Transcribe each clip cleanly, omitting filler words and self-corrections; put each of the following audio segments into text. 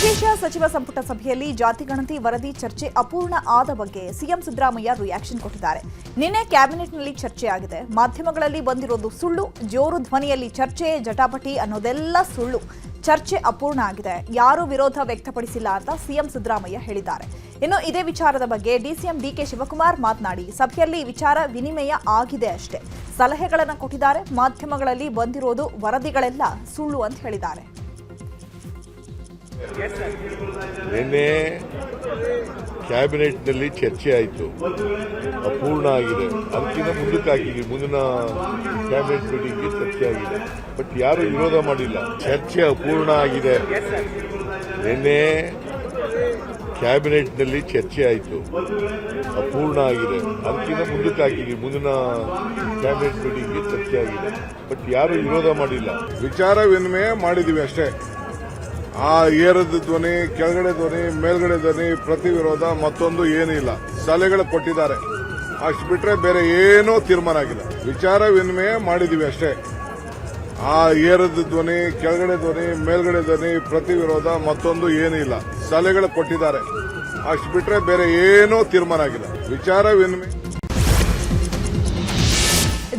ವಿಶೇಷ ಸಚಿವ ಸಂಪುಟ ಸಭೆಯಲ್ಲಿ ಜಾತಿ ಗಣತಿ ವರದಿ ಚರ್ಚೆ ಅಪೂರ್ಣ ಆದ ಬಗ್ಗೆ ಸಿಎಂ ಸಿದ್ದರಾಮಯ್ಯ ರಿಯಾಕ್ಷನ್ ಕೊಟ್ಟಿದ್ದಾರೆ. ನಿನ್ನೆ ಕ್ಯಾಬಿನೆಟ್ನಲ್ಲಿ ಚರ್ಚೆಯಾಗಿದೆ. ಮಾಧ್ಯಮಗಳಲ್ಲಿ ಬಂದಿರೋದು ಸುಳ್ಳು, ಜೋರು ಧ್ವನಿಯಲ್ಲಿ ಚರ್ಚೆ, ಜಟಾಪಟಿ ಅನ್ನೋದೆಲ್ಲ ಸುಳ್ಳು. ಚರ್ಚೆ ಅಪೂರ್ಣ ಆಗಿದೆ, ಯಾರೂ ವಿರೋಧ ವ್ಯಕ್ತಪಡಿಸಿಲ್ಲ ಅಂತ ಸಿಎಂ ಸಿದ್ದರಾಮಯ್ಯ ಹೇಳಿದ್ದಾರೆ. ಇನ್ನು ಇದೇ ವಿಚಾರದ ಬಗ್ಗೆ ಡಿಸಿಎಂ ಡಿಕೆ ಶಿವಕುಮಾರ್ ಮಾತನಾಡಿ, ಸಭೆಯಲ್ಲಿ ವಿಚಾರ ವಿನಿಮಯ ಆಗಿದೆ ಅಷ್ಟೇ, ಸಲಹೆಗಳನ್ನು ಕೊಟ್ಟಿದ್ದಾರೆ. ಮಾಧ್ಯಮಗಳಲ್ಲಿ ಬಂದಿರೋದು ವರದಿಗಳೆಲ್ಲ ಸುಳ್ಳು ಅಂತ ಹೇಳಿದ್ದಾರೆ. ನಿನ್ನೆ ಕ್ಯಾಬಿನೆಟ್ನಲ್ಲಿ ಚರ್ಚೆ ಆಯಿತು, ಅಪೂರ್ಣ ಆಗಿದೆ. ಅದಕ್ಕಿಂತ ಮುಂದಕ್ಕೆ ಹಾಕಿದ್ವಿ, ಮುಂದಿನ ಕ್ಯಾಬಿನೆಟ್ ಮೀಟಿಂಗ್ಗೆ ಚರ್ಚೆ ಆಗಿದೆ. ಬಟ್ ಯಾರು ವಿರೋಧ ಮಾಡಿಲ್ಲ. ಚರ್ಚೆ ಅಪೂರ್ಣ ಆಗಿದೆ. ನಿನ್ನೆ ಕ್ಯಾಬಿನೆಟ್ನಲ್ಲಿ ಚರ್ಚೆ ಆಯಿತು, ಅಪೂರ್ಣ ಆಗಿದೆ. ಅದಕ್ಕಿಂತ ಮುಂದಕ್ಕೆ ಹಾಕಿದ್ವಿ, ಮುಂದಿನ ಕ್ಯಾಬಿನೆಟ್ ಮೀಟಿಂಗ್ಗೆ ಚರ್ಚೆ ಆಗಿದೆ. ಬಟ್ ಯಾರು ವಿರೋಧ ಮಾಡಿಲ್ಲ. ವಿಚಾರ ವಿನಿಮಯ ಮಾಡಿದೀವಿ ಅಷ್ಟೇ. ಆ ಏರದ ಧ್ವನಿ, ಕೆಳಗಡೆ ಧ್ವನಿ, ಮೇಲ್ಗಡೆ ಧ್ವನಿ, ಪ್ರತಿ ವಿರೋಧ ಮತ್ತೊಂದು ಏನೂ ಇಲ್ಲ. ಸಲಹೆಗಳು ಕೊಟ್ಟಿದ್ದಾರೆ, ಅಷ್ಟು ಬಿಟ್ರೆ ಬೇರೆ ಏನೂ ತೀರ್ಮಾನ ಆಗಿಲ್ಲ. ವಿಚಾರ ವಿನಿಮಯ ಮಾಡಿದೀವಿ ಅಷ್ಟೇ. ಆ ಏರದ ಧ್ವನಿ, ಕೆಳಗಡೆ ಧ್ವನಿ, ಮೇಲ್ಗಡೆ ಧ್ವನಿ, ಪ್ರತಿ ವಿರೋಧ ಮತ್ತೊಂದು ಏನೂ ಇಲ್ಲ. ಸಲಹೆಗಳು ಕೊಟ್ಟಿದ್ದಾರೆ, ಅಷ್ಟು ಬಿಟ್ರೆ ಬೇರೆ ಏನೂ ತೀರ್ಮಾನ ಆಗಿಲ್ಲ. ವಿಚಾರ ವಿನಿಮಯ.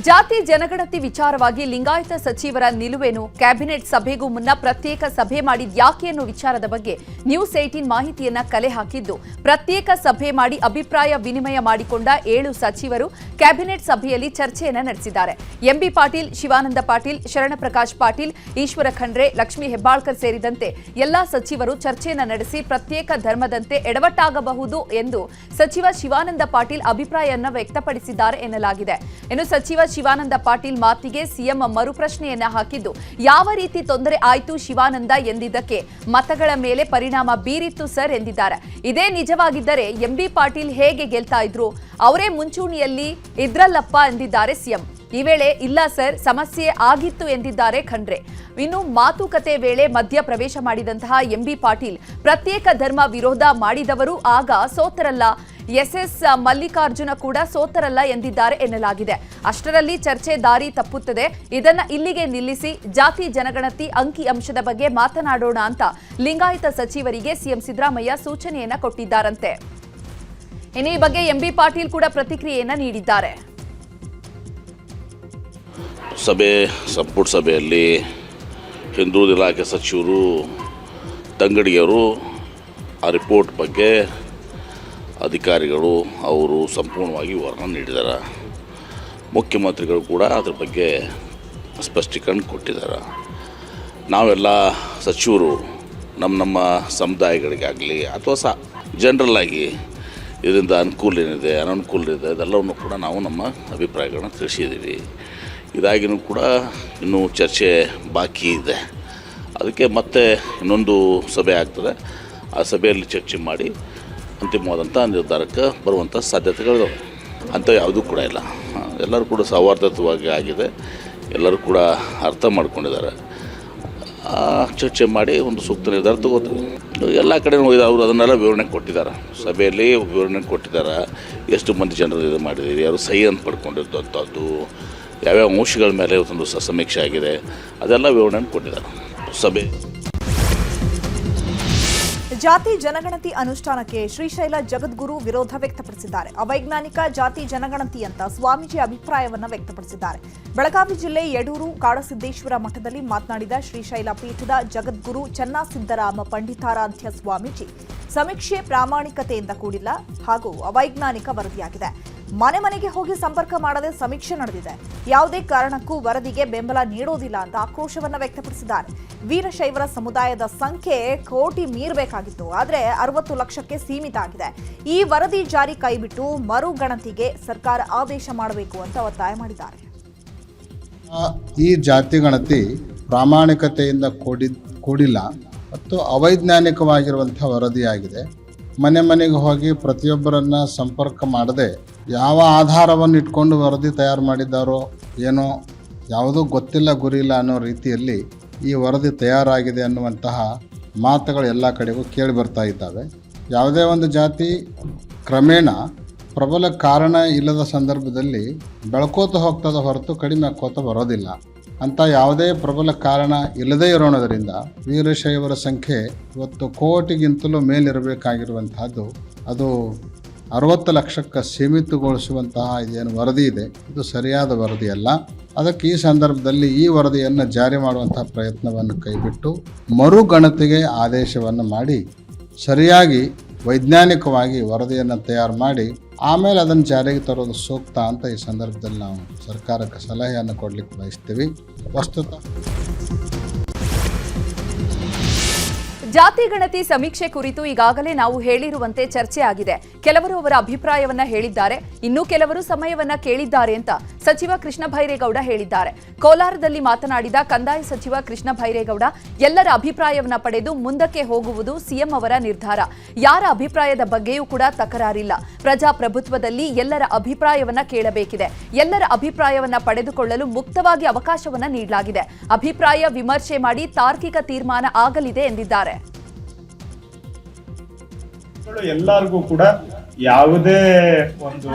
ಜಾತಿ ಜನಗಣತಿ ವಿಚಾರವಾಗಿ ಲಿಂಗಾಯತ ಸಚಿವರ ನಿಲುವೇನು, ಕ್ಯಾಬಿನೆಟ್ ಸಭೆಗೂ ಮುನ್ನ ಪ್ರತ್ಯೇಕ ಸಭೆ ಮಾಡಿದ್ಯಾಕೆ ಅನ್ನೋ ವಿಚಾರದ ಬಗ್ಗೆ ನ್ಯೂಸ್ 18 ಮಾಹಿತಿಯನ್ನ ಕಲೆ ಹಾಕಿದ್ದು, ಪ್ರತ್ಯೇಕ ಸಭೆ ಮಾಡಿ ಅಭಿಪ್ರಾಯ ವಿನಿಮಯ ಮಾಡಿಕೊಂಡ 7 ಸಚಿವರು ಕ್ಯಾಬಿನೆಟ್ ಸಭೆಯಲ್ಲಿ ಚರ್ಚೆಯನ್ನ ನಡೆಸಿದ್ದಾರೆ. ಎಂಬಿ ಪಾಟೀಲ್, ಶಿವಾನಂದ ಪಾಟೀಲ್, ಶರಣಪ್ರಕಾಶ್ ಪಾಟೀಲ್, ಈಶ್ವರ ಖಂಡ್ರೆ, ಲಕ್ಷ್ಮೀ ಹೆಬ್ಬಾಳ್ಕರ್ ಸೇರಿದಂತೆ ಎಲ್ಲಾ ಸಚಿವರು ಚರ್ಚೆಯನ್ನ ನಡೆಸಿ ಪ್ರತ್ಯೇಕ ಧರ್ಮದಂತೆ ಎಡವಟ್ಟಾಗಬಹುದು ಎಂದು ಸಚಿವ ಶಿವಾನಂದ ಪಾಟೀಲ್ ಅಭಿಪ್ರಾಯವನ್ನ ವ್ಯಕ್ತಪಡಿಸಿದ್ದಾರೆ ಎನ್ನಲಾಗಿದೆ. ಇನ್ನು ಸಚಿವ ಶಿವಾನಂದ ಪಾಟೀಲ್ ಮಾತಿಗೆ ಸಿಎಂ ಮರುಪ್ರಶ್ನೆಯನ್ನ ಹಾಕಿದ್ದು, ಯಾವ ರೀತಿ ತೊಂದರೆ ಆಯಿತು ಶಿವಾನಂದ ಎಂದಿದ್ದಕ್ಕೆ ಮತಗಳ ಮೇಲೆ ಪರಿಣಾಮ ಬೀರಿತ್ತು ಸರ್ ಎಂದಿದ್ದಾರೆ. ಇದೇ ನಿಜವಾಗಿದ್ದರೆ ಎಂಬಿ ಪಾಟೀಲ್ ಹೇಗೆ ಗೆಲ್ತಾ ಇದ್ರು, ಅವರೇ ಮುಂಚೂಣಿಯಲ್ಲಿ ಇದ್ರಲ್ಲಪ್ಪ ಎಂದಿದ್ದಾರೆ ಸಿಎಂ. ಈ ವೇಳೆ ಇಲ್ಲ ಸರ್, ಸಮಸ್ಯೆ ಆಗಿತ್ತು ಎಂದಿದ್ದಾರೆ ಖಂಡ್ರೆ. ಇನ್ನು ಮಾತುಕತೆ ವೇಳೆ ಮಧ್ಯ ಪ್ರವೇಶ ಮಾಡಿದಂತಹ ಎಂಬಿ ಪಾಟೀಲ್, ಪ್ರತ್ಯೇಕ ಧರ್ಮ ವಿರೋಧ ಮಾಡಿದವರು ಆಗ ಸೋತರಲ್ಲ, ಎಸ್ಎಸ್ ಮಲ್ಲಿಕಾರ್ಜುನ ಕೂಡ ಸೋತರಲ್ಲ ಎಂದಿದ್ದಾರೆ ಎನ್ನಲಾಗಿದೆ. ಅಷ್ಟರಲ್ಲಿ ಚರ್ಚೆ ದಾರಿ ತಪ್ಪುತ್ತದೆ. ಇದನ್ನ ಇಲ್ಲಿಗೆ ನಿಲ್ಲಿಸಿ ಜಾತಿ ಜನಗಣತಿ ಅಂಕಿ ಅಂಶದ ಬಗ್ಗೆ ಮಾತನಾಡೋಣ ಅಂತ ಲಿಂಗಾಯತ ಸಚಿವರಿಗೆ ಸಿಎಂ ಸಿದ್ದರಾಮಯ್ಯ ಸೂಚನೆಯನ್ನ ಕೊಟ್ಟಿದ್ದಾರಂತೆ. ಇನ್ನು ಈ ಬಗ್ಗೆ ಎಂಬಿ ಪಾಟೀಲ್ ಕೂಡ ಪ್ರತಿಕ್ರಿಯೆಯನ್ನ ನೀಡಿದ್ದಾರೆ. ಸಂಪುಟ ಸಭೆಯಲ್ಲಿ ಹಿಂದುಳಿದ ಇಲಾಖೆ ಸಚಿವರು ತಂಗಡಿಯವರು ಆ ರಿಪೋರ್ಟ್ ಬಗ್ಗೆ ಅಧಿಕಾರಿಗಳು ಅವರು ಸಂಪೂರ್ಣವಾಗಿ ವಿವರಣೆ ನೀಡಿದ್ದಾರೆ. ಮುಖ್ಯಮಂತ್ರಿಗಳು ಕೂಡ ಅದ್ರ ಬಗ್ಗೆ ಸ್ಪಷ್ಟೀಕರಣ ಕೊಟ್ಟಿದ್ದಾರೆ. ನಾವೆಲ್ಲ ಸಚಿವರು ನಮ್ಮ ಸಮುದಾಯಗಳಿಗಾಗಲಿ ಅಥವಾ ಜನರಲ್ ಆಗಿ ಇದರಿಂದ ಅನುಕೂಲ ಏನಿದೆ, ಅನನುಕೂಲ ಏನಿದೆ, ಅದೆಲ್ಲವನ್ನು ಕೂಡ ನಾವು ನಮ್ಮ ಅಭಿಪ್ರಾಯಗಳನ್ನ ತಿಳಿಸಿದ್ದೀವಿ. ಇದಾಗಿಯೂ ಕೂಡ ಇನ್ನೂ ಚರ್ಚೆ ಬಾಕಿ ಇದೆ. ಅದಕ್ಕೆ ಮತ್ತೆ ಇನ್ನೊಂದು ಸಭೆ ಆಗ್ತದೆ. ಆ ಸಭೆಯಲ್ಲಿ ಚರ್ಚೆ ಮಾಡಿ ಅಂತಿಮವಾದಂಥ ನಿರ್ಧಾರಕ್ಕೆ ಬರುವಂಥ ಸಾಧ್ಯತೆಗಳು ಅಂಥ ಯಾವುದೂ ಕೂಡ ಇಲ್ಲ. ಎಲ್ಲರೂ ಕೂಡ ಸೌಹಾರ್ದಯುತವಾಗಿ ಆಗಿದೆ. ಎಲ್ಲರೂ ಕೂಡ ಅರ್ಥ ಮಾಡ್ಕೊಂಡಿದ್ದಾರೆ. ಚರ್ಚೆ ಮಾಡಿ ಒಂದು ಸೂಕ್ತ ನಿರ್ಧಾರ ತಗೋತೀವಿ. ಎಲ್ಲ ಕಡೆ ಅವರು ಅದನ್ನೆಲ್ಲ ವಿವರಣೆ ಕೊಟ್ಟಿದ್ದಾರೆ, ಸಭೆಯಲ್ಲಿ ವಿವರಣೆ ಕೊಟ್ಟಿದ್ದಾರೆ. ಎಷ್ಟು ಮಂದಿ ಜನರು ಇದು ಮಾಡಿದ್ದೀರಿ, ಯಾರು ಸಹಿ ಅಂತ ಪಡ್ಕೊಂಡಿರ್ತಂಥದ್ದು, ಯಾವ್ಯಾವ ಅಂಶಗಳ ಮೇಲೆ ಒಂದು ಸಮೀಕ್ಷೆ ಆಗಿದೆ, ಅದೆಲ್ಲ ವಿವರಣೆ ಕೊಟ್ಟಿದ್ದಾರೆ ಸಭೆ. ಜಾತಿ ಜನಗಣತಿ ಅನುಷ್ಠಾನಕ್ಕೆ ಶ್ರೀಶೈಲ ಜಗದ್ಗುರು ವಿರೋಧ ವ್ಯಕ್ತಪಡಿಸಿದ್ದಾರೆ. ಅವೈಜ್ಞಾನಿಕ ಜಾತಿ ಜನಗಣತಿ ಅಂತ ಸ್ವಾಮೀಜಿ ಅಭಿಪ್ರಾಯವನ್ನು ವ್ಯಕ್ತಪಡಿಸಿದ್ದಾರೆ. ಬೆಳಗಾವಿ ಜಿಲ್ಲೆ ಯಡೂರು ಕಾಡಸಿದ್ದೇಶ್ವರ ಮಠದಲ್ಲಿ ಮಾತನಾಡಿದ ಶ್ರೀಶೈಲ ಪೀಠದ ಜಗದ್ಗುರು ಚನ್ನಸಿದ್ದರಾಮ ಪಂಡಿತಾರಾಧ್ಯ ಸ್ವಾಮೀಜಿ, ಸಮೀಕ್ಷೆ ಪ್ರಾಮಾಣಿಕತೆಯಿಂದ ಕೂಡಿಲ್ಲ ಹಾಗೂ ಅವೈಜ್ಞಾನಿಕ ವರದಿಯಾಗಿದೆ. ಮನೆ ಮನೆಗೆ ಹೋಗಿ ಸಂಪರ್ಕ ಮಾಡದೆ ಸಮೀಕ್ಷೆ ನಡೆದಿದೆ. ಯಾವುದೇ ಕಾರಣಕ್ಕೂ ವರದಿಗೆ ಬೆಂಬಲ ನೀಡೋದಿಲ್ಲ ಅಂತ ಆಕ್ರೋಶವನ್ನು ವ್ಯಕ್ತಪಡಿಸಿದ್ದಾರೆ. ವೀರಶೈವರ ಸಮುದಾಯದ ಸಂಖ್ಯೆ ಕೋಟಿ ಮೀರಬೇಕಾಗಿತ್ತು, ಆದರೆ 60 ಲಕ್ಷಕ್ಕೆ ಸೀಮಿತ ಆಗಿದೆ. ಈ ವರದಿ ಜಾರಿ ಕೈಬಿಟ್ಟು ಮರುಗಣತಿಗೆ ಸರ್ಕಾರ ಆದೇಶ ಮಾಡಬೇಕು ಅಂತ ಒತ್ತಾಯ ಮಾಡಿದ್ದಾರೆ. ಈ ಜಾತಿ ಗಣತಿ ಪ್ರಾಮಾಣಿಕತೆಯಿಂದ ಕೂಡಿಲ್ಲ ಮತ್ತು ಅವೈಜ್ಞಾನಿಕವಾಗಿರುವಂಥ ವರದಿಯಾಗಿದೆ. ಮನೆ ಮನೆಗೆ ಹೋಗಿ ಪ್ರತಿಯೊಬ್ಬರನ್ನ ಸಂಪರ್ಕ ಮಾಡದೆ ಯಾವ ಆಧಾರವನ್ನು ಇಟ್ಕೊಂಡು ವರದಿ ತಯಾರು ಮಾಡಿದ್ದಾರೋ ಏನೋ, ಯಾವುದೂ ಗೊತ್ತಿಲ್ಲ ಗುರಿಯಿಲ್ಲ ಅನ್ನೋ ರೀತಿಯಲ್ಲಿ ಈ ವರದಿ ತಯಾರಾಗಿದೆ ಅನ್ನುವಂತಹ ಮಾತುಗಳು ಎಲ್ಲ ಕಡೆಗೂ ಕೇಳಿ ಬರ್ತಾ ಇದ್ದಾವೆ. ಯಾವುದೇ ಒಂದು ಜಾತಿ ಕ್ರಮೇಣ ಪ್ರಬಲ ಕಾರಣ ಇಲ್ಲದ ಸಂದರ್ಭದಲ್ಲಿ ಬೆಳ್ಕೋತ ಹೋಗ್ತದ ಹೊರತು ಕಡಿಮೆ ಆಕ್ಕೋತ ಬರೋದಿಲ್ಲ. ಅಂತ ಯಾವುದೇ ಪ್ರಬಲ ಕಾರಣ ಇಲ್ಲದೇ ಇರೋಣದರಿಂದ ವೀರಶೈವರ ಸಂಖ್ಯೆ ಇವತ್ತು ಕೋಟಿಗಿಂತಲೂ ಮೇಲಿರಬೇಕಾಗಿರುವಂತಹದ್ದು ಅದು 60 ಲಕ್ಷಕ್ಕೆ ಸೀಮಿತಗೊಳಿಸುವಂತಹ ಇದೇನು ವರದಿ ಇದೆ ಇದು ಸರಿಯಾದ ವರದಿಯಲ್ಲ. ಅದಕ್ಕೆ ಈ ಸಂದರ್ಭದಲ್ಲಿ ಈ ವರದಿಯನ್ನು ಜಾರಿ ಮಾಡುವಂತಹ ಪ್ರಯತ್ನವನ್ನು ಕೈಬಿಟ್ಟು ಮರುಗಣತಿಗೆ ಆದೇಶವನ್ನು ಮಾಡಿ ಸರಿಯಾಗಿ ವೈಜ್ಞಾನಿಕವಾಗಿ ವರದಿಯನ್ನು ತಯಾರು ಮಾಡಿ ಆಮೇಲೆ ಅದನ್ನು ಜಾರಿಗೆ ತರೋದು ಸೂಕ್ತ ಅಂತ ಈ ಸಂದರ್ಭದಲ್ಲಿ ನಾವು ಸರ್ಕಾರಕ್ಕೆ ಸಲಹೆಯನ್ನು ಕೊಡಲಿಕ್ಕೆ ಬಯಸ್ತೀವಿ. ವಸ್ತುತ ಜಾತಿ ಗಣತಿ ಸಮೀಕ್ಷೆ ಕುರಿತು ಈಗಾಗಲೇ ನಾವು ಹೇಳಿರುವಂತೆ ಚರ್ಚೆ ಆಗಿದೆ. ಕೆಲವರು ಅವರ ಅಭಿಪ್ರಾಯವನ್ನ ಹೇಳಿದ್ದಾರೆ, ಇನ್ನೂ ಕೆಲವರು ಸಮಯವನ್ನ ಕೇಳಿದ್ದಾರೆ ಅಂತ ಸಚಿವ ಕೃಷ್ಣ ಭೈರೇಗೌಡ ಹೇಳಿದ್ದಾರೆ. ಕೋಲಾರದಲ್ಲಿ ಮಾತನಾಡಿದ ಕಂದಾಯ ಸಚಿವ ಕೃಷ್ಣ ಭೈರೇಗೌಡ, ಎಲ್ಲರ ಅಭಿಪ್ರಾಯವನ್ನ ಪಡೆದು ಮುಂದಕ್ಕೆ ಹೋಗುವುದು ಸಿಎಂ ಅವರ ನಿರ್ಧಾರ. ಯಾರ ಅಭಿಪ್ರಾಯದ ಬಗ್ಗೆಯೂ ಕೂಡ ತಕರಾರಿಲ್ಲ. ಪ್ರಜಾಪ್ರಭುತ್ವದಲ್ಲಿ ಎಲ್ಲರ ಅಭಿಪ್ರಾಯವನ್ನ ಕೇಳಬೇಕಿದೆ. ಎಲ್ಲರ ಅಭಿಪ್ರಾಯವನ್ನ ಪಡೆದುಕೊಳ್ಳಲು ಮುಕ್ತವಾಗಿ ಅವಕಾಶವನ್ನ ನೀಡಲಾಗಿದೆ. ಅಭಿಪ್ರಾಯ ವಿಮರ್ಶೆ ಮಾಡಿ ತಾರ್ಕಿಕ ತೀರ್ಮಾನ ಆಗಲಿದೆ ಎಂದಿದ್ದಾರೆ. ಎಲ್ಲರಿಗೂ ಕೂಡ ಯಾವುದೇ ಒಂದು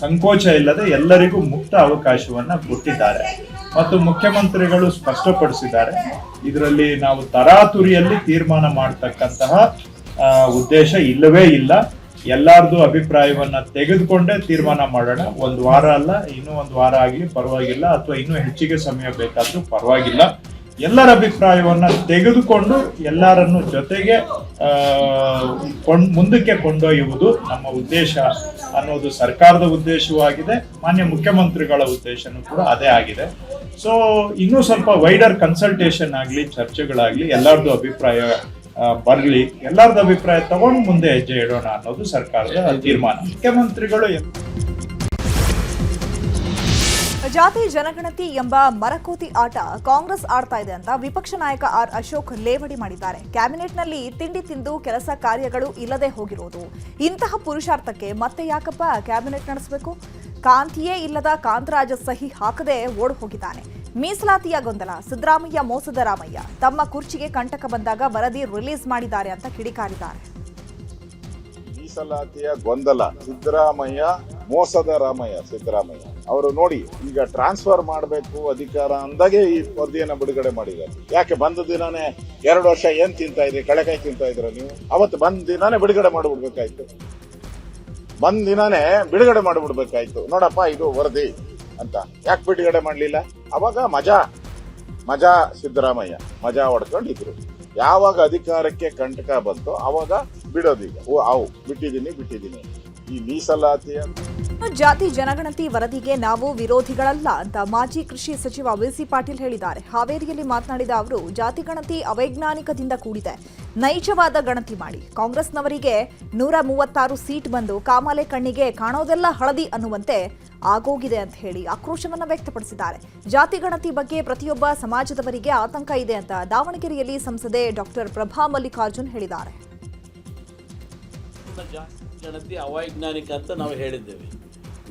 ಸಂಕೋಚ ಇಲ್ಲದೆ ಎಲ್ಲರಿಗೂ ಮುಕ್ತ ಅವಕಾಶವನ್ನ ಕೊಟ್ಟಿದ್ದಾರೆ ಮತ್ತು ಮುಖ್ಯಮಂತ್ರಿಗಳು ಸ್ಪಷ್ಟಪಡಿಸಿದ್ದಾರೆ. ಇದರಲ್ಲಿ ನಾವು ತರಾತುರಿಯಲ್ಲಿ ತೀರ್ಮಾನ ಮಾಡತಕ್ಕಂತಹ ಉದ್ದೇಶ ಇಲ್ಲವೇ ಇಲ್ಲ. ಎಲ್ಲಾರ್ದು ಅಭಿಪ್ರಾಯವನ್ನ ತೆಗೆದುಕೊಂಡೇ ತೀರ್ಮಾನ ಮಾಡೋಣ. ಒಂದು ವಾರ ಅಲ್ಲ, ಇನ್ನೂ ಒಂದು ವಾರ ಆಗಲಿ ಪರವಾಗಿಲ್ಲ, ಅಥವಾ ಇನ್ನೂ ಹೆಚ್ಚಿಗೆ ಸಮಯ ಬೇಕಾದ್ರೂ ಪರವಾಗಿಲ್ಲ. ಎಲ್ಲರ ಅಭಿಪ್ರಾಯವನ್ನ ತೆಗೆದುಕೊಂಡು ಎಲ್ಲರನ್ನು ಜೊತೆಗೆ ಮುಂದಕ್ಕೆ ಕೊಂಡೊಯ್ಯುವುದು ನಮ್ಮ ಉದ್ದೇಶ ಅನ್ನೋದು ಸರ್ಕಾರದ ಉದ್ದೇಶವೂ ಆಗಿದೆ. ಮಾನ್ಯ ಮುಖ್ಯಮಂತ್ರಿಗಳ ಉದ್ದೇಶನೂ ಕೂಡ ಅದೇ ಆಗಿದೆ. ಸೊ ಇನ್ನೂ ಸ್ವಲ್ಪ ವೈಡರ್ ಕನ್ಸಲ್ಟೇಷನ್ ಆಗಲಿ, ಚರ್ಚೆಗಳಾಗ್ಲಿ, ಎಲ್ಲರದ್ದು ಅಭಿಪ್ರಾಯ ಬರಲಿ, ಎಲ್ಲರದ್ದು ಅಭಿಪ್ರಾಯ ತಗೊಂಡು ಮುಂದೆ ಹೆಜ್ಜೆ ಇಡೋಣ ಅನ್ನೋದು ಸರ್ಕಾರದ ತೀರ್ಮಾನ. ಮುಖ್ಯಮಂತ್ರಿಗಳು ಜಾತಿ ಜನಗಣತಿ ಎಂಬ ಮರಕೋತಿ ಆಟ ಕಾಂಗ್ರೆಸ್ ಆಡ್ತಾ ಇದೆ ಅಂತ ವಿಪಕ್ಷ ನಾಯಕ ಆರ್ ಅಶೋಕ್ ಲೇವಡಿ ಮಾಡಿದ್ದಾರೆ. ಕ್ಯಾಬಿನೆಟ್ನಲ್ಲಿ ತಿಂಡಿ ತಿಂದು ಕೆಲಸ ಕಾರ್ಯಗಳು ಇಲ್ಲದೆ ಹೋಗಿರುವುದು, ಇಂತಹ ಪುರುಷಾರ್ಥಕ್ಕೆ ಮತ್ತೆ ಯಾಕಪ್ಪ ಕ್ಯಾಬಿನೆಟ್ ನಡೆಸಬೇಕು? ಕಾಂತಿಯೇ ಇಲ್ಲದ ಕಾಂತರಾಜ ಸಹಿ ಹಾಕದೆ ಓಡ್ ಹೋಗಿದ್ದಾನೆ. ಮೀಸಲಾತಿಯ ಗೊಂದಲ, ಸಿದ್ದರಾಮಯ್ಯ ಮೋಸದ ರಾಮಯ್ಯ, ತಮ್ಮ ಕುರ್ಚಿಗೆ ಕಂಟಕ ಬಂದಾಗ ವರದಿ ರಿಲೀಸ್ ಮಾಡಿದ್ದಾರೆ ಅಂತ ಕಿಡಿಕಾರಿದ್ದಾರೆ. ಮೀಸಲಾತಿಯ ಗೊಂದಲ, ಸಿದ್ದರಾಮಯ್ಯ ಮೋಸದ ರಾಮಯ್ಯ. ಸಿದ್ದರಾಮಯ್ಯ ಅವರು ನೋಡಿ ಈಗ ಟ್ರಾನ್ಸ್ಫರ್ ಮಾಡಬೇಕು ಅಧಿಕಾರ ಅಂದಾಗೆ ಈ ವರದಿಯನ್ನ ಬಿಡುಗಡೆ ಮಾಡಿದ್ದಾರೆ. ಯಾಕೆ ಬಂದ ದಿನಾನೇ 2 ವರ್ಷ ಏನ್ ತಿಂತಾ ಇದ್ರಿ? ಕಳೆಕಾಯಿ ತಿಂತಾ ಇದ್ರ ನೀವು? ಅವತ್ತು ಬಂದ ದಿನಾನೇ ಬಿಡುಗಡೆ ಮಾಡಿಬಿಡ್ಬೇಕಾಯ್ತು. ಬಂದ ದಿನಾನೇ ಬಿಡುಗಡೆ ಮಾಡಿಬಿಡ್ಬೇಕಾಯ್ತು. ನೋಡಪ್ಪ ಇದು ವರದಿ ಅಂತ ಯಾಕೆ ಬಿಡುಗಡೆ ಮಾಡ್ಲಿಲ್ಲ? ಅವಾಗ ಮಜಾ ಸಿದ್ದರಾಮಯ್ಯ ಮಜಾ ಹೊಡ್ಕೊಂಡಿದ್ರು. ಯಾವಾಗ ಅಧಿಕಾರಕ್ಕೆ ಕಂಟಕ ಬಂತು ಅವಾಗ ಬಿಡೋದೀಗ. ಬಿಟ್ಟಿದ್ದೀನಿ. ಈ ಮೀಸಲಾತಿಯ ಜಾತಿ ಜನಗಣತಿ ವರದಿಗೆ ನಾವು ವಿರೋಧಿಗಳಲ್ಲ ಅಂತ ಮಾಜಿ ಕೃಷಿ ಸಚಿವ ವಿ.ಸಿ. ಪಾಟೀಲ್ ಹೇಳಿದ್ದಾರೆ. ಹಾವೇರಿಯಲ್ಲಿ ಮಾತನಾಡಿದ ಅವರು, ಜಾತಿ ಗಣತಿ ಅವೈಜ್ಞಾನಿಕದಿಂದ ಕೂಡಿದೆ. ನೈಜವಾದ ಗಣತಿ ಮಾಡಿ. ಕಾಂಗ್ರೆಸ್ನವರಿಗೆ 136 ಸೀಟ್ ಬಂದು ಕಾಮಾಲೆ ಕಣ್ಣಿಗೆ ಕಾಣೋದೆಲ್ಲ ಹಳದಿ ಅನ್ನುವಂತೆ ಆಗೋಗಿದೆ ಅಂತ ಹೇಳಿ ಆಕ್ರೋಶವನ್ನ ವ್ಯಕ್ತಪಡಿಸಿದ್ದಾರೆ. ಜಾತಿ ಗಣತಿ ಬಗ್ಗೆ ಪ್ರತಿಯೊಬ್ಬ ಸಮಾಜದವರಿಗೆ ಆತಂಕ ಇದೆ ಅಂತ ದಾವಣಗೆರೆಯಲ್ಲಿ ಸಂಸದೆ ಡಾಕ್ಟರ್ ಪ್ರಭಾ ಮಲ್ಲಿಕಾರ್ಜುನ್ ಹೇಳಿದ್ದಾರೆ. ಗಣತಿ ಅವೈಜ್ಞಾನಿಕ ಅಂತ ನಾವು ಹೇಳಿದ್ದೇವೆ.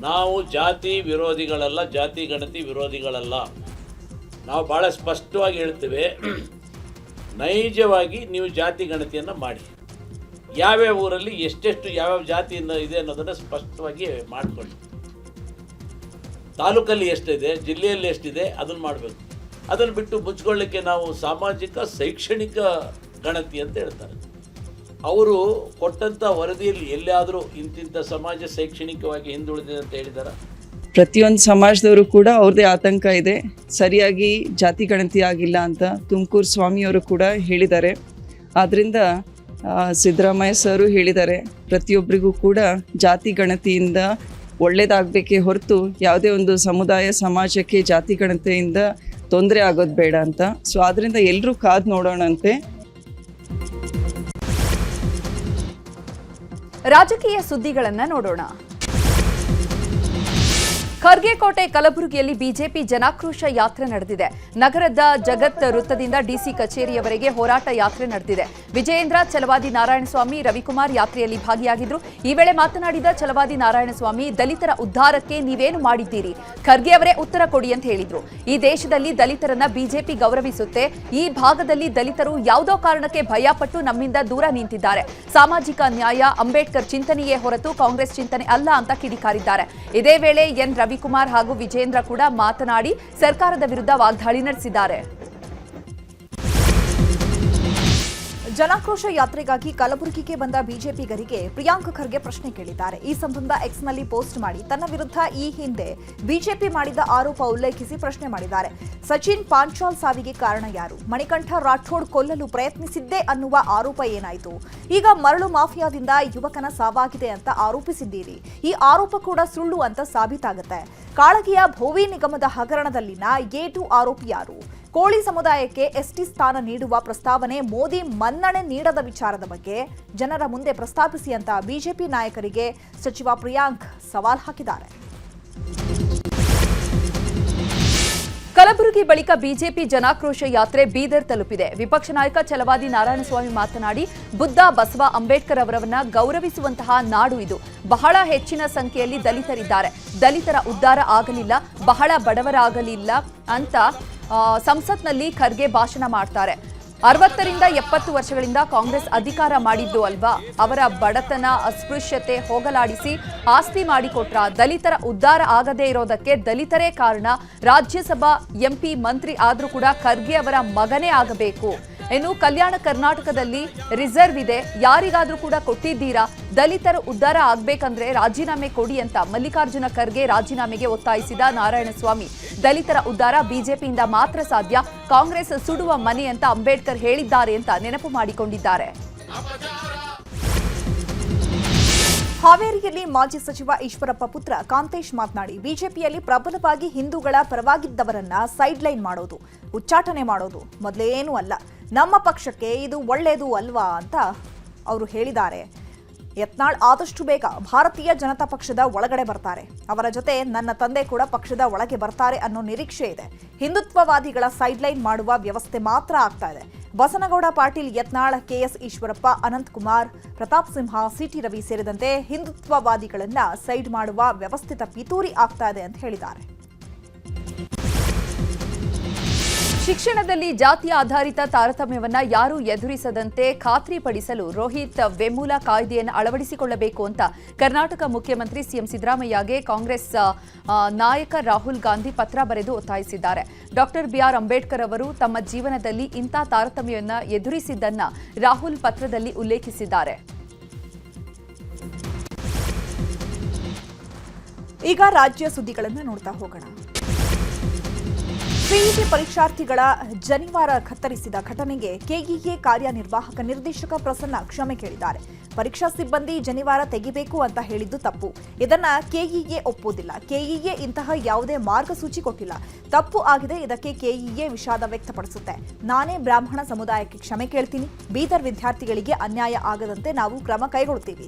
ನಾವು ಜಾತಿ ವಿರೋಧಿಗಳಲ್ಲ, ಜಾತಿ ಗಣತಿ ವಿರೋಧಿಗಳಲ್ಲ. ನಾವು ಭಾಳ ಸ್ಪಷ್ಟವಾಗಿ ಹೇಳ್ತೇವೆ, ನೈಜವಾಗಿ ನೀವು ಜಾತಿ ಗಣತಿಯನ್ನು ಮಾಡಿ. ಯಾವ್ಯಾವ ಊರಲ್ಲಿ ಎಷ್ಟೆಷ್ಟು ಯಾವ್ಯಾವ ಜಾತಿಯಿಂದ ಇದೆ ಅನ್ನೋದನ್ನು ಸ್ಪಷ್ಟವಾಗಿ ಮಾಡಿಕೊಳ್ಳಿ. ತಾಲೂಕಲ್ಲಿ ಎಷ್ಟಿದೆ, ಜಿಲ್ಲೆಯಲ್ಲಿ ಎಷ್ಟಿದೆ ಅದನ್ನು ಮಾಡಬೇಕು. ಅದನ್ನು ಬಿಟ್ಟು ಮುಚ್ಕೊಳ್ಳಿಕ್ಕೆ ನಾವು ಸಾಮಾಜಿಕ ಶೈಕ್ಷಣಿಕ ಗಣತಿ ಅಂತ ಹೇಳ್ತಾರೆ. ಅವರು ಕೊಟ್ಟಂಥ ವರದಿಯಲ್ಲಿ ಎಲ್ಲಿಯಾದರೂ ಇಂತಿಂಥ ಸಮಾಜ ಶೈಕ್ಷಣಿಕವಾಗಿ ಹಿಂದುಳಿದಿದೆ ಅಂತ ಹೇಳಿದಾರ? ಪ್ರತಿಯೊಂದು ಸಮಾಜದವರು ಕೂಡ ಅವ್ರದ್ದೇ ಆತಂಕ ಇದೆ, ಸರಿಯಾಗಿ ಜಾತಿ ಗಣತಿ ಆಗಿಲ್ಲ ಅಂತ ತುಮಕೂರು ಸ್ವಾಮಿಯವರು ಕೂಡ ಹೇಳಿದ್ದಾರೆ. ಆದ್ದರಿಂದ ಸಿದ್ದರಾಮಯ್ಯ ಸರು ಹೇಳಿದ್ದಾರೆ, ಪ್ರತಿಯೊಬ್ಬರಿಗೂ ಕೂಡ ಜಾತಿ ಗಣತಿಯಿಂದ ಒಳ್ಳೇದಾಗಬೇಕೇ ಹೊರತು ಯಾವುದೇ ಒಂದು ಸಮುದಾಯ ಸಮಾಜಕ್ಕೆ ಜಾತಿ ಗಣತಿಯಿಂದ ತೊಂದರೆ ಆಗೋದು ಬೇಡ ಅಂತ. ಸೊ ಆದ್ದರಿಂದ ಎಲ್ಲರೂ ಕಾದು ನೋಡೋಣಂತೆ. ರಾಜಕೀಯ ಸುದ್ದಿಗಳನ್ನ ನೋಡೋಣ. ಖರ್ಗೆ ಕೋಟೆ ಕಲಬುರಗಿಯಲ್ಲಿ ಬಿಜೆಪಿ ಜನಾಕ್ರೋಶ ಯಾತ್ರೆ ನಡೆದಿದೆ. ನಗರದ ಜಗತ್ ವೃತ್ತದಿಂದ ಡಿಸಿ ಕಚೇರಿಯವರೆಗೆ ಹೋರಾಟ ಯಾತ್ರೆ ನಡೆದಿದೆ. ವಿಜಯೇಂದ್ರ, ಛಲವಾದಿ ನಾರಾಯಣಸ್ವಾಮಿ, ರವಿಕುಮಾರ್ ಯಾತ್ರೆಯಲ್ಲಿ ಭಾಗಿಯಾಗಿದ್ರು. ಈ ವೇಳೆ ಮಾತನಾಡಿದ ಛಲವಾದಿ ನಾರಾಯಣಸ್ವಾಮಿ, ದಲಿತರ ಉದ್ಧಾರಕ್ಕೆ ನೀವೇನು ಮಾಡಿದ್ದೀರಿ? ಖರ್ಗೆ ಅವರೇ ಉತ್ತರ ಕೊಡಿ ಅಂತ ಹೇಳಿದ್ರು. ಈ ದೇಶದಲ್ಲಿ ದಲಿತರನ್ನ ಬಿಜೆಪಿ ಗೌರವಿಸುತ್ತೆ. ಈ ಭಾಗದಲ್ಲಿ ದಲಿತರು ಯಾವುದೋ ಕಾರಣಕ್ಕೆ ಭಯಪಟ್ಟು ನಮ್ಮಿಂದ ದೂರ ನಿಂತಿದ್ದಾರೆ. ಸಾಮಾಜಿಕ ನ್ಯಾಯ ಅಂಬೇಡ್ಕರ್ ಚಿಂತನೆಯೇ ಹೊರತು ಕಾಂಗ್ರೆಸ್ ಚಿಂತನೆ ಅಲ್ಲ ಅಂತ ಕಿಡಿಕಾರಿದ್ದಾರೆ. ಇದೇ ವೇಳೆ ಎನ್ ರವಿಕುಮಾರ್ ಹಾಗೂ ವಿಜಯೇಂದ್ರ ಕೂಡ ಮಾತನಾಡಿ ಸರ್ಕಾರದ ವಿರುದ್ಧ ವಾಗ್ದಾಳಿ ನಡೆಸಿದ್ದಾರೆ. ಜನಾಕ್ರೋಶ ಯಾತ್ರೆಗಾಗಿ ಕಲಬುರಗಿಗೆ ಬಂದ ಬಿಜೆಪಿಗರಿಗೆ ಪ್ರಿಯಾಂಕ್ ಖರ್ಗೆ ಪ್ರಶ್ನೆ ಕೇಳಿದ್ದಾರೆ. ಈ ಸಂಬಂಧ ಎಕ್ಸ್ನಲ್ಲಿ ಪೋಸ್ಟ್ ಮಾಡಿ ತನ್ನ ವಿರುದ್ಧ ಈ ಹಿಂದೆ ಬಿಜೆಪಿ ಮಾಡಿದ ಆರೋಪ ಉಲ್ಲೇಖಿಸಿ ಪ್ರಶ್ನೆ ಮಾಡಿದ್ದಾರೆ. ಸಚಿನ್ ಪಾಂಚಾಲ್ ಸಾವಿಗೆ ಕಾರಣ ಯಾರು? ಮಣಿಕಂಠ ರಾಠೋಡ್ ಕೊಲ್ಲಲು ಪ್ರಯತ್ನಿಸಿದ್ದೇ ಅನ್ನುವ ಆರೋಪ ಏನಾಯಿತು? ಈಗ ಮರಳು ಮಾಫಿಯಾದಿಂದ ಯುವಕನ ಸಾವಾಗಿದೆ ಅಂತ ಆರೋಪಿಸಿದ್ದೀರಿ. ಈ ಆರೋಪ ಕೂಡ ಸುಳ್ಳು ಅಂತ ಸಾಬೀತಾಗುತ್ತೆ. ಕಾಳಗಿಯ ಭೋವಿ ನಿಗಮದ ಹಗರಣದಲ್ಲಿನ A2 ಆರೋಪಿ ಯಾರು? ಕೋಳಿ ಸಮುದಾಯಕ್ಕೆ ಎಸ್ಟಿ ಸ್ಥಾನ ನೀಡುವ ಪ್ರಸ್ತಾವನೆ ಮೋದಿ ಮನ್ನಣೆ ನೀಡದ ವಿಚಾರದ ಬಗ್ಗೆ ಜನರ ಮುಂದೆ ಪ್ರಸ್ತಾಪಿಸಿ ಅಂತ ಬಿಜೆಪಿ ನಾಯಕರಿಗೆ ಸಚಿವ ಪ್ರಿಯಾಂಕ್ ಸವಾಲ್ ಹಾಕಿದ್ದಾರೆ. ಕಲಬುರಗಿ ಬಳಿಕ ಬಿಜೆಪಿ ಜನಾಕ್ರೋಶ ಯಾತ್ರೆ ಬೀದರ್ ತಲುಪಿದೆ. ವಿಪಕ್ಷ ನಾಯಕ ಛಲವಾದಿ ನಾರಾಯಣಸ್ವಾಮಿ ಮಾತನಾಡಿ, ಬುದ್ಧ, ಬಸವ, ಅಂಬೇಡ್ಕರ್ ಅವರನ್ನ ಗೌರವಿಸುವಂತಹ ನಾಡು ಇದು. ಬಹಳ ಹೆಚ್ಚಿನ ಸಂಖ್ಯೆಯಲ್ಲಿ ದಲಿತರಿದ್ದಾರೆ. ದಲಿತರ ಉದ್ಧಾರ ಆಗಲಿಲ್ಲ, ಬಹಳ ಬಡವರಾಗಲಿಲ್ಲ ಅಂತ ಸಂಸತ್ನಲ್ಲಿ ಖರ್ಗೆ ಭಾಷಣ ಮಾಡ್ತಾರೆ. 60ರಿಂದ 70 ವರ್ಷಗಳಿಂದ ಕಾಂಗ್ರೆಸ್ ಅಧಿಕಾರ ಮಾಡಿದ್ದು ಅಲ್ವಾ? ಅವರ ಬಡತನ, ಅಸ್ಪೃಶ್ಯತೆ ಹೋಗಲಾಡಿಸಿ ಆಸ್ತಿ ಮಾಡಿಕೊಟ್ರ. ದಲಿತರ ಉದ್ಧಾರ ಆಗದೇ ಇರೋದಕ್ಕೆ ದಲಿತರೇ ಕಾರಣ. ರಾಜ್ಯಸಭಾ ಎಂಪಿ ಮಂತ್ರಿ ಆದ್ರೂ ಕೂಡ ಖರ್ಗೆ ಅವರ ಮಗನೇ ಆಗಬೇಕು. ಇನ್ನು ಕಲ್ಯಾಣ ಕರ್ನಾಟಕದಲ್ಲಿ ರಿಸರ್ವ್ ಇದೆ, ಯಾರಿಗಾದ್ರೂ ಕೂಡ ಕೊಟ್ಟಿದ್ದೀರಾ? ದಲಿತರ ಉದ್ಧಾರ ಆಗ್ಬೇಕಂದ್ರೆ ರಾಜೀನಾಮೆ ಕೊಡಿ ಅಂತ ಮಲ್ಲಿಕಾರ್ಜುನ ಖರ್ಗೆ ರಾಜೀನಾಮೆಗೆ ಒತ್ತಾಯಿಸಿದ ನಾರಾಯಣಸ್ವಾಮಿ, ದಲಿತರ ಉದ್ಧಾರ ಬಿಜೆಪಿಯಿಂದ ಮಾತ್ರ ಸಾಧ್ಯ, ಕಾಂಗ್ರೆಸ್ ಸುಡುವ ಮನೆ ಅಂತ ಅಂಬೇಡ್ಕರ್ ಹೇಳಿದ್ದಾರೆ ಅಂತ ನೆನಪು ಮಾಡಿಕೊಂಡಿದ್ದಾರೆ. ಹಾವೇರಿಯಲ್ಲಿ ಮಾಜಿ ಸಚಿವ ಈಶ್ವರಪ್ಪ ಪುತ್ರ ಕಾಂತೇಶ್ ಮಾತನಾಡಿ, ಬಿಜೆಪಿಯಲ್ಲಿ ಪ್ರಬಲವಾಗಿ ಹಿಂದೂಗಳ ಪರವಾಗಿದ್ದವರನ್ನ ಸೈಡ್ಲೈನ್ ಮಾಡೋದು, ಉಚ್ಚಾಟನೆ ಮಾಡೋದು ಮೊದಲೇನೂ ಅಲ್ಲ. ನಮ್ಮ ಪಕ್ಷಕ್ಕೆ ಇದು ಒಳ್ಳೆಯದು ಅಲ್ವಾ ಅಂತ ಅವರು ಹೇಳಿದ್ದಾರೆ. ಯತ್ನಾಳ್ ಆದಷ್ಟು ಬೇಗ ಭಾರತೀಯ ಜನತಾ ಪಕ್ಷದ ಒಳಗಡೆ ಬರ್ತಾರೆ. ಅವರ ಜೊತೆ ನನ್ನ ತಂದೆ ಕೂಡ ಪಕ್ಷದ ಒಳಗೆ ಬರ್ತಾರೆ ಅನ್ನೋ ನಿರೀಕ್ಷೆ ಇದೆ. ಹಿಂದುತ್ವವಾದಿಗಳ ಸೈಡ್ಲೈನ್ ಮಾಡುವ ವ್ಯವಸ್ಥೆ ಮಾತ್ರ ಆಗ್ತಾ ಇದೆ. ಬಸನಗೌಡ ಪಾಟೀಲ್, ಯತ್ನಾಳ್, ಕೆಎಸ್ ಈಶ್ವರಪ್ಪ, ಅನಂತಕುಮಾರ್, ಪ್ರತಾಪ್ ಸಿಂಹ, ಸಿಟಿ ರವಿ ಸೇರಿದಂತೆ ಹಿಂದುತ್ವವಾದಿಗಳನ್ನ ಸೈಡ್ ಮಾಡುವ ವ್ಯವಸ್ಥಿತ ಪಿತೂರಿ ಆಗ್ತಾ ಇದೆ ಅಂತ ಹೇಳಿದ್ದಾರೆ. ಶಿಕ್ಷಣದಲ್ಲಿ ಜಾತಿ ಆಧಾರಿತ ತಾರತಮ್ಯವನ್ನ ಯಾರೂ ಎದುರಿಸದಂತೆ ಖಾತ್ರಿಪಡಿಸಲು ರೋಹಿತ್ ವೆಮುಲ ಕಾಯ್ದೆಯನ್ನು ಅಳವಡಿಸಿಕೊಳ್ಳಬೇಕು ಅಂತ ಕರ್ನಾಟಕ ಮುಖ್ಯಮಂತ್ರಿ ಸಿಎಂ ಸಿದ್ದರಾಮಯ್ಯಗೆ ಕಾಂಗ್ರೆಸ್ ನಾಯಕ ರಾಹುಲ್ ಗಾಂಧಿ ಪತ್ರ ಬರೆದು ಒತ್ತಾಯಿಸಿದ್ದಾರೆ. ಡಾಕ್ಟರ್ ಬಿಆರ್ ಅಂಬೇಡ್ಕರ್ ಅವರು ತಮ್ಮ ಜೀವನದಲ್ಲಿ ಇಂಥ ತಾರತಮ್ಯವನ್ನ ಎದುರಿಸಿದ್ದನ್ನ ರಾಹುಲ್ ಪತ್ರದಲ್ಲಿ ಉಲ್ಲೇಖಿಸಿದ್ದಾರೆ. ಈಗ ರಾಜ್ಯ ಸುದ್ದಿಗಳನ್ನು ನೋಡ್ತಾ ಹೋಗೋಣ. ಸಿಇಟಿ ಪರೀಕ್ಷಾರ್ಥಿಗಳ ಜನಿವಾರ ಕತ್ತರಿಸಿದ ಘಟನೆಗೆ ಕೆಇಎ ಕಾರ್ಯನಿರ್ವಾಹಕ ನಿರ್ದೇಶಕ ಪ್ರಸನ್ನ ಕ್ಷಮೆ ಕೇಳಿದ್ದಾರೆ. ಪರೀಕ್ಷಾ ಸಿಬ್ಬಂದಿ ಜನಿವಾರ ತೆಗಿಬೇಕು ಅಂತ ಹೇಳಿದ್ದು ತಪ್ಪು. ಇದನ್ನ ಕೆಇಎ ಒಪ್ಪುವುದಿಲ್ಲ. ಕೆಇಎ ಇಂತಹ ಯಾವುದೇ ಮಾರ್ಗಸೂಚಿ ಕೊಟ್ಟಿಲ್ಲ. ತಪ್ಪು ಆಗಿದೆ. ಇದಕ್ಕೆ ಕೆಇಎ ವಿಷಾದ ವ್ಯಕ್ತಪಡಿಸುತ್ತೆ. ನಾನೇ ಬ್ರಾಹ್ಮಣ ಸಮುದಾಯಕ್ಕೆ ಕ್ಷಮೆ ಕೇಳ್ತೀನಿ. ಬೀದರ್ ವಿದ್ಯಾರ್ಥಿಗಳಿಗೆ ಅನ್ಯಾಯ ಆಗದಂತೆ ನಾವು ಕ್ರಮ ಕೈಗೊಳ್ಳುತ್ತೀವಿ.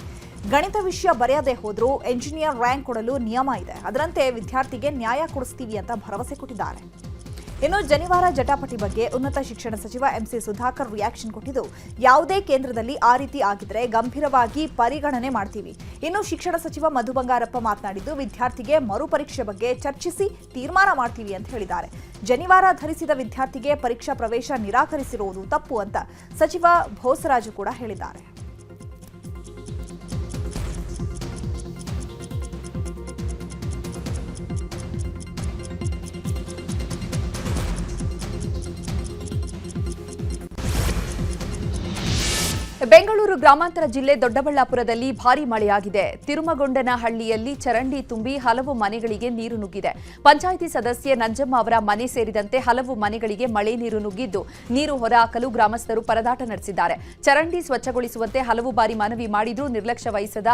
ಗಣಿತ ವಿಷಯ ಬರೆಯದೇ ಹೋದ್ರೂ ಎಂಜಿನಿಯರ್ ರ್ಯಾಂಕ್ ಕೊಡಲು ನಿಯಮ ಇದೆ. ಅದರಂತೆ ವಿದ್ಯಾರ್ಥಿಗೆ ನ್ಯಾಯ ಕೊಡಿಸ್ತೀವಿ ಅಂತ ಭರವಸೆ ಕೊಟ್ಟಿದ್ದಾರೆ. ಇನ್ನು ಜನಿವಾರ ಜಟಾಪಟಿ ಬಗ್ಗೆ ಉನ್ನತ ಶಿಕ್ಷಣ ಸಚಿವ ಎಂಸಿ ಸುಧಾಕರ್ ರಿಯಾಕ್ಷನ್ ಕೊಟ್ಟಿದ್ದು, ಯಾವುದೇ ಕೇಂದ್ರದಲ್ಲಿ ಆ ರೀತಿ ಆಗಿದ್ರೆ ಗಂಭೀರವಾಗಿ ಪರಿಗಣನೆ ಮಾಡ್ತೀವಿ. ಇನ್ನು ಶಿಕ್ಷಣ ಸಚಿವ ಮಧು ಬಂಗಾರಪ್ಪ ಮಾತನಾಡಿದ್ದು, ವಿದ್ಯಾರ್ಥಿಗೆ ಮರುಪರೀಕ್ಷೆ ಬಗ್ಗೆ ಚರ್ಚಿಸಿ ತೀರ್ಮಾನ ಮಾಡ್ತೀವಿ ಅಂತ ಹೇಳಿದ್ದಾರೆ. ಜನಿವಾರ ಧರಿಸಿದ ವಿದ್ಯಾರ್ಥಿಗೆ ಪರೀಕ್ಷಾ ಪ್ರವೇಶ ನಿರಾಕರಿಸಿರುವುದು ತಪ್ಪು ಅಂತ ಸಚಿವ ಬೋಸರಾಜು ಕೂಡ ಹೇಳಿದ್ದಾರೆ. ಬೆಂಗಳೂರು ಗ್ರಾಮಾಂತರ ಜಿಲ್ಲೆ ದೊಡ್ಡಬಳ್ಳಾಪುರದಲ್ಲಿ ಭಾರೀ ಮಳೆಯಾಗಿದೆ. ತಿರುಮಗೊಂಡನಹಳ್ಳಿಯಲ್ಲಿ ಚರಂಡಿ ತುಂಬಿ ಹಲವು ಮನೆಗಳಿಗೆ ನೀರು ನುಗ್ಗಿದೆ. ಪಂಚಾಯಿತಿ ಸದಸ್ಯೆ ನಂಜಮ್ಮ ಅವರ ಮನೆ ಸೇರಿದಂತೆ ಹಲವು ಮನೆಗಳಿಗೆ ಮಳೆ ನೀರು ನುಗ್ಗಿದ್ದು, ನೀರು ಹೊರಹಾಕಲು ಗ್ರಾಮಸ್ಥರು ಪರದಾಟ ನಡೆಸಿದ್ದಾರೆ. ಚರಂಡಿ ಸ್ವಚ್ಛಗೊಳಿಸುವಂತೆ ಹಲವು ಬಾರಿ ಮನವಿ ಮಾಡಿದ್ರೂ ನಿರ್ಲಕ್ಷ್ಯ ವಹಿಸದ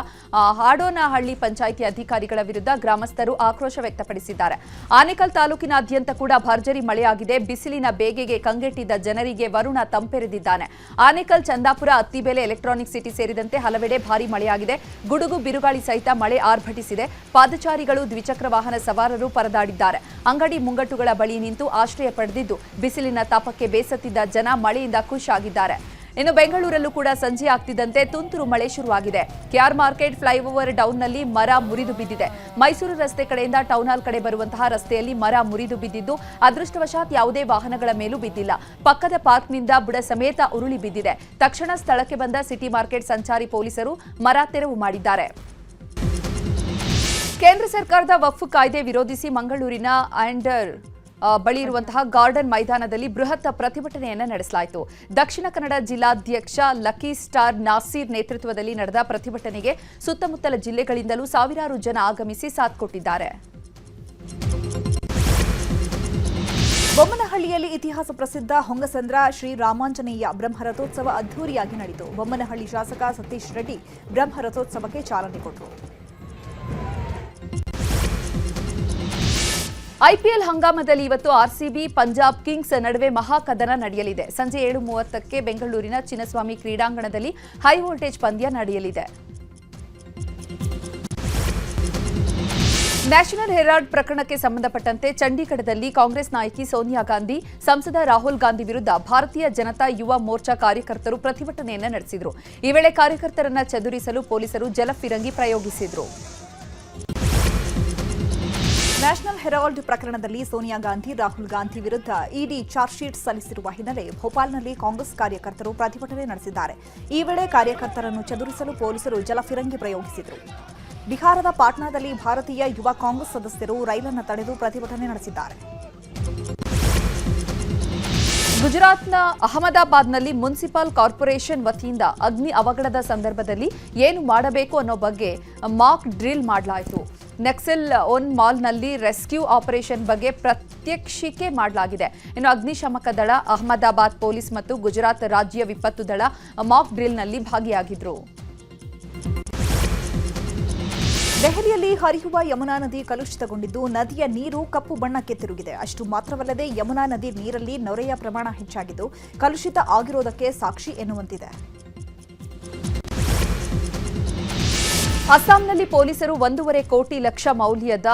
ಹಾಡೋನಹಳ್ಳಿ ಪಂಚಾಯಿತಿ ಅಧಿಕಾರಿಗಳ ವಿರುದ್ಧ ಗ್ರಾಮಸ್ಥರು ಆಕ್ರೋಶ ವ್ಯಕ್ತಪಡಿಸಿದ್ದಾರೆ. ಆನೇಕಲ್ ತಾಲೂಕಿನಾದ್ಯಂತ ಕೂಡ ಭರ್ಜರಿ ಮಳೆಯಾಗಿದೆ. ಬಿಸಿಲಿನ ಬೇಗೆಗೆ ಕಂಗೆಟ್ಟಿದ್ದ ಜನರಿಗೆ ವರುಣ ತಂಪೆರೆದಿದ್ದಾನೆ. ಆನೇಕಲ್, ಚಂದಾಪುರ, ಅತ್ತಿಬೇಲೆ, ಎಲೆಕ್ಟ್ರಾನಿಕ್ ಸಿಟಿ ಸೇರಿದಂತೆ ಹಲವೆಡೆ ಭಾರೀ ಮಳೆಯಾಗಿದೆ. ಗುಡುಗು ಬಿರುಗಾಳಿ ಸಹಿತ ಮಳೆ ಆರ್ಭಟಿಸಿದೆ. ಪಾದಚಾರಿಗಳು, ದ್ವಿಚಕ್ರ ವಾಹನ ಸವಾರರು ಪರದಾಡಿದ್ದಾರೆ. ಅಂಗಡಿ ಮುಂಗಟ್ಟುಗಳ ಬಳಿ ನಿಂತು ಆಶ್ರಯ ಪಡೆದಿದ್ದು, ಬಿಸಿಲಿನ ತಾಪಕ್ಕೆ ಬೇಸತ್ತಿದ್ದ ಜನ ಮಳೆಯಿಂದ ಖುಷಿಯಾಗಿದ್ದಾರೆ. ಇನ್ನು ಬೆಂಗಳೂರಲ್ಲೂ ಕೂಡ ಸಂಜೆ ಆಗ್ತಿದ್ದಂತೆ ತುಂತುರು ಮಳೆ ಶುರುವಾಗಿದೆ. ಕೆಆರ್ ಮಾರ್ಕೆಟ್ ಫ್ಲೈಓವರ್ ಡೌನ್ನಲ್ಲಿ ಮರ ಮುರಿದು ಬಿದ್ದಿದೆ. ಮೈಸೂರು ರಸ್ತೆ ಕಡೆಯಿಂದ ಟೌನ್ ಹಾಲ್ ಕಡೆ ಬರುವಂತಹ ರಸ್ತೆಯಲ್ಲಿ ಮರ ಮುರಿದು ಬಿದ್ದಿದ್ದು ಅದೃಷ್ಟವಶಾತ್ ಯಾವುದೇ ವಾಹನಗಳ ಮೇಲೂ ಬಿದ್ದಿಲ್ಲ. ಪಕ್ಕದ ಪಾರ್ಕ್ನಿಂದ ಬುಡ ಸಮೇತ ಉರುಳಿ ಬಿದ್ದಿದೆ. ತಕ್ಷಣ ಸ್ಥಳಕ್ಕೆ ಬಂದ ಸಿಟಿ ಮಾರ್ಕೆಟ್ ಸಂಚಾರಿ ಪೊಲೀಸರು ಮರ ತೆರವು ಮಾಡಿದ್ದಾರೆ. ಕೇಂದ್ರ ಸರ್ಕಾರದ ವಕ್ಫ್ ಕಾಯ್ದೆ ವಿರೋಧಿಸಿ ಮಂಗಳೂರಿನ ಅಂಡರ್ ಬಳಿ ಇರುವಂತಹ ಗಾರ್ಡನ್ ಮೈದಾನದಲ್ಲಿ ಬೃಹತ್ ಪ್ರತಿಭಟನೆಯನ್ನು ನಡೆಸಲಾಯಿತು. ದಕ್ಷಿಣ ಕನ್ನಡ ಜಿಲ್ಲಾಧ್ಯಕ್ಷ ಲಕ್ಕಿ ಸ್ಟಾರ್ ನಾಸೀರ್ ನೇತೃತ್ವದಲ್ಲಿ ನಡೆದ ಪ್ರತಿಭಟನೆಗೆ ಸುತ್ತಮುತ್ತಲ ಜಿಲ್ಲೆಗಳಿಂದಲೂ ಸಾವಿರಾರು ಜನ ಆಗಮಿಸಿ ಸಾಥ್ ಕೊಟ್ಟಿದ್ದಾರೆ. ಬೊಮ್ಮನಹಳ್ಳಿಯಲ್ಲಿ ಇತಿಹಾಸ ಪ್ರಸಿದ್ಧ ಹೊಂಗಸಂದ್ರ ಶ್ರೀ ರಾಮಾಂಜನೇಯ ಬ್ರಹ್ಮರಥೋತ್ಸವ ಅದ್ದೂರಿಯಾಗಿ ನಡೆಯಿತು. ಬೊಮ್ಮನಹಳ್ಳಿ ಶಾಸಕ ಸತೀಶ್ ರೆಡ್ಡಿ ಬ್ರಹ್ಮರಥೋತ್ಸವಕ್ಕೆ ಚಾಲನೆ ಕೊಟ್ಟರು. ಐಪಿಎಲ್ ಹಂಗಾಮದಲ್ಲಿ ಇವತ್ತು ಆರ್ಸಿಬಿ ಪಂಜಾಬ್ ಕಿಂಗ್ಸ್ ನಡುವೆ ಮಹಾಕದನ ನಡೆಯಲಿದೆ. ಸಂಜೆ 7:30ಕ್ಕೆ ಬೆಂಗಳೂರಿನ ಚಿನ್ನಸ್ವಾಮಿ ಕ್ರೀಡಾಂಗಣದಲ್ಲಿ ಹೈ ವೋಲ್ಟೇಜ್ ಪಂದ್ಯ ನಡೆಯಲಿದೆ. ನ್ಯಾಷನಲ್ ಹೆರಾಲ್ಡ್ ಪ್ರಕರಣಕ್ಕೆ ಸಂಬಂಧಪಟ್ಟಂತೆ ಚಂಡೀಗಢದಲ್ಲಿ ಕಾಂಗ್ರೆಸ್ ನಾಯಕಿ ಸೋನಿಯಾ ಗಾಂಧಿ, ಸಂಸದ ರಾಹುಲ್ ಗಾಂಧಿ ವಿರುದ್ಧ ಭಾರತೀಯ ಜನತಾ ಯುವ ಮೋರ್ಚಾ ಕಾರ್ಯಕರ್ತರು ಪ್ರತಿಭಟನೆಯನ್ನು ನಡೆಸಿದರು. ಈ ವೇಳೆ ಕಾರ್ಯಕರ್ತರನ್ನ ಚದುರಿಸಲು ಪೊಲೀಸರು ಜಲಫಿರಂಗಿ ಪ್ರಯೋಗಿಸಿದರು. ನ್ಯಾಷನಲ್ ಹೆರಾಲ್ಡ್ ಪ್ರಕರಣದಲ್ಲಿ ಸೋನಿಯಾ ಗಾಂಧಿ, ರಾಹುಲ್ ಗಾಂಧಿ ವಿರುದ್ಧ ಇಡಿ ಚಾರ್ಜ್ ಶೀಟ್ ಸಲ್ಲಿಸಿರುವ ಹಿನ್ನೆಲೆ ಭೋಪಾಲ್ನಲ್ಲಿ ಕಾಂಗ್ರೆಸ್ ಕಾರ್ಯಕರ್ತರು ಪ್ರತಿಭಟನೆ ನಡೆಸಿದ್ದಾರೆ. ಈ ವೇಳೆ ಕಾರ್ಯಕರ್ತರನ್ನು ಚದುರಿಸಲು ಪೊಲೀಸರು ಜಲಫಿರಂಗಿ ಪ್ರಯೋಗಿಸಿದರು. ಬಿಹಾರದ ಪಾಟ್ನಾದಲ್ಲಿ ಭಾರತೀಯ ಯುವ ಕಾಂಗ್ರೆಸ್ ಸದಸ್ಯರು ರೈಲನ್ನು ತಡೆದು ಪ್ರತಿಭಟನೆ ನಡೆಸಿದ್ದಾರೆ. ಗುಜರಾತ್ನ ಅಹಮದಾಬಾದ್ನಲ್ಲಿ ಮುನ್ಸಿಪಲ್ ಕಾರ್ಪೊರೇಷನ್ ವತಿಯಿಂದ ಅಗ್ನಿ ಅವಘಡದ ಸಂದರ್ಭದಲ್ಲಿ ಏನು ಮಾಡಬೇಕು ಅನ್ನೋ ಬಗ್ಗೆ ಮಾಕ್ ಡ್ರಿಲ್ ಮಾಡಲಾಯಿತು. ನೆಕ್ಸೆಲ್ ಒನ್ ಮಾಲ್ನಲ್ಲಿ ರೆಸ್ಕ್ಯೂ ಆಪರೇಷನ್ ಬಗ್ಗೆ ಪ್ರಾತ್ಯಕ್ಷಿಕೆ ಮಾಡಲಾಗಿದೆ. ಇನ್ನು ಅಗ್ನಿಶಾಮಕ ದಳ, ಅಹಮದಾಬಾದ್ ಪೊಲೀಸ್ ಮತ್ತು ಗುಜರಾತ್ ರಾಜ್ಯ ವಿಪತ್ತು ದಳ ಮಾಕ್ ಡ್ರಿಲ್ನಲ್ಲಿ ಭಾಗಿಯಾಗಿದ್ರು. ದೆಹಲಿಯಲ್ಲಿ ಹರಿಯುವ ಯಮುನಾ ನದಿ ಕಲುಷಿತಗೊಂಡಿದ್ದು ನದಿಯ ನೀರು ಕಪ್ಪು ಬಣ್ಣಕ್ಕೆ ತಿರುಗಿದೆ. ಅಷ್ಟು ಮಾತ್ರವಲ್ಲದೆ ಯಮುನಾ ನದಿ ನೀರಲ್ಲಿ ನೊರೆಯ ಪ್ರಮಾಣ ಹೆಚ್ಚಾಗಿದ್ದು ಕಲುಷಿತ ಆಗಿರೋದಕ್ಕೆ ಸಾಕ್ಷಿ ಎನ್ನುವಂತಿದೆ. ಅಸ್ಸಾಂನಲ್ಲಿ ಪೊಲೀಸರು 1.5 ಕೋಟಿ ಲಕ್ಷ ಮೌಲ್ಯದ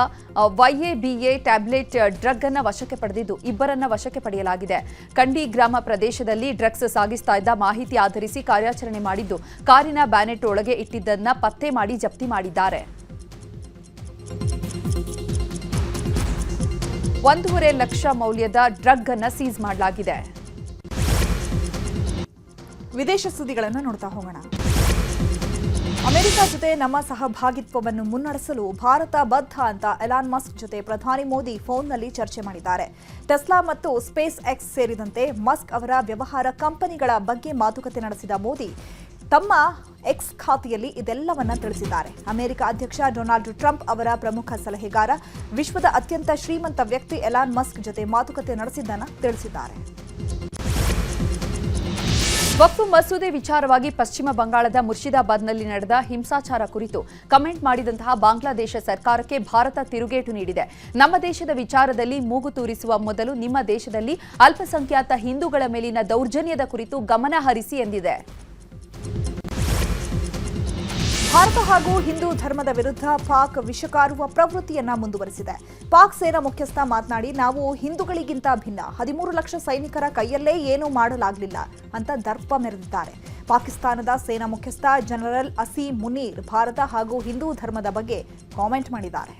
YABA ಟ್ಯಾಬ್ಲೆಟ್ ಡ್ರಗ್ ಅನ್ನು ವಶಕ್ಕೆ ಪಡೆದಿದ್ದು ಇಬ್ಬರನ್ನ ವಶಕ್ಕೆ ಪಡೆಯಲಾಗಿದೆ. ಕಂಡಿ ಗ್ರಾಮ ಪ್ರದೇಶದಲ್ಲಿ ಡ್ರಗ್ಸ್ ಸಾಗಿಸ್ತಾ ಇದ್ದ ಮಾಹಿತಿ ಆಧರಿಸಿ ಕಾರ್ಯಾಚರಣೆ ಮಾಡಿದ್ದು ಕಾರಿನ ಬ್ಯಾನೆಟ್ ಒಳಗೆ ಇಟ್ಟಿದ್ದನ್ನ ಪತ್ತೆ ಮಾಡಿ ಜಪ್ತಿ ಮಾಡಿದ್ದಾರೆ. 1.5 ಲಕ್ಷ ಮೌಲ್ಯದ ಡ್ರಗ್ ಅನ್ನು ಸೀಸ್ ಮಾಡಲಾಗಿದೆ. ವಿದೇಶ ಸುದ್ದಿಗಳನ್ನು ನೋಡ್ತಾ ಹೋಗೋಣ. ಅಮೆರಿಕ ಜೊತೆ ನಮ್ಮ ಸಹಭಾಗಿತ್ವವನ್ನು ಮುನ್ನಡೆಸಲು ಭಾರತ ಬದ್ಧ ಅಂತ ಎಲಾನ್ ಮಸ್ಕ್ ಜೊತೆ ಪ್ರಧಾನಿ ಮೋದಿ ಫೋನ್ನಲ್ಲಿ ಚರ್ಚೆ ಮಾಡಿದ್ದಾರೆ. ಟೆಸ್ಲಾ ಮತ್ತು ಸ್ಪೇಸ್ ಎಕ್ಸ್ ಸೇರಿದಂತೆ ಮಸ್ಕ್ ಅವರ ವ್ಯವಹಾರ ಕಂಪನಿಗಳ ಬಗ್ಗೆ ಮಾತುಕತೆ ನಡೆಸಿದ ಮೋದಿ ತಮ್ಮ ಎಕ್ಸ್ ಖಾತೆಯಲ್ಲಿ ಇದೆಲ್ಲವನ್ನ ತಿಳಿಸಿದ್ದಾರೆ. ಅಮೆರಿಕ ಅಧ್ಯಕ್ಷ ಡೊನಾಲ್ಡ್ ಟ್ರಂಪ್ ಅವರ ಪ್ರಮುಖ ಸಲಹೆಗಾರ, ವಿಶ್ವದ ಅತ್ಯಂತ ಶ್ರೀಮಂತ ವ್ಯಕ್ತಿ ಎಲಾನ್ ಮಸ್ಕ್ ಜೊತೆ ಮಾತುಕತೆ ನಡೆಸಿದ್ದನ್ನು ತಿಳಿಸಿದ್ದಾರೆ. ವಕ್ಫ್ ಮಸೂದೆ ವಿಚಾರವಾಗಿ ಪಶ್ಚಿಮ ಬಂಗಾಳದ ಮುರ್ಷಿದಾಬಾದ್ನಲ್ಲಿ ನಡೆದ ಹಿಂಸಾಚಾರ ಕುರಿತು ಕಮೆಂಟ್ ಮಾಡಿದಂತಹ ಬಾಂಗ್ಲಾದೇಶ ಸರ್ಕಾರಕ್ಕೆ ಭಾರತ ತಿರುಗೇಟು ನೀಡಿದೆ. ನಮ್ಮ ದೇಶದ ವಿಚಾರದಲ್ಲಿ ಮೂಗು ತೂರಿಸುವ ಮೊದಲು ನಿಮ್ಮ ದೇಶದಲ್ಲಿ ಅಲ್ಪಸಂಖ್ಯಾತ ಹಿಂದೂಗಳ ಮೇಲಿನ ದೌರ್ಜನ್ಯದ ಕುರಿತು ಗಮನ ಹರಿಸಿ ಎಂದಿದೆ. ಭಾರತ ಹಾಗೂ ಹಿಂದೂ ಧರ್ಮದ ವಿರುದ್ಧ ಪಾಕ್ ವಿಷಕಾರುವ ಪ್ರವೃತ್ತಿಯನ್ನ ಮುಂದುವರೆಸಿದೆ. ಪಾಕ್ ಸೇನಾ ಮುಖ್ಯಸ್ಥ ಮಾತನಾಡಿ, ನಾವು ಹಿಂದೂಗಳಿಗಿಂತ ಭಿನ್ನ, 13 ಲಕ್ಷ ಸೈನಿಕರ ಕೈಯಲ್ಲೇ ಏನೂ ಮಾಡಲಾಗಲಿಲ್ಲ ಅಂತ ದರ್ಪ ಮೆರೆದಿದ್ದಾರೆ. ಪಾಕಿಸ್ತಾನದ ಸೇನಾ ಮುಖ್ಯಸ್ಥ ಜನರಲ್ ಅಸೀಂ ಮುನೀರ್ ಭಾರತ ಹಾಗೂ ಹಿಂದೂ ಧರ್ಮದ ಬಗ್ಗೆ ಕಾಮೆಂಟ್ ಮಾಡಿದ್ದಾರೆ.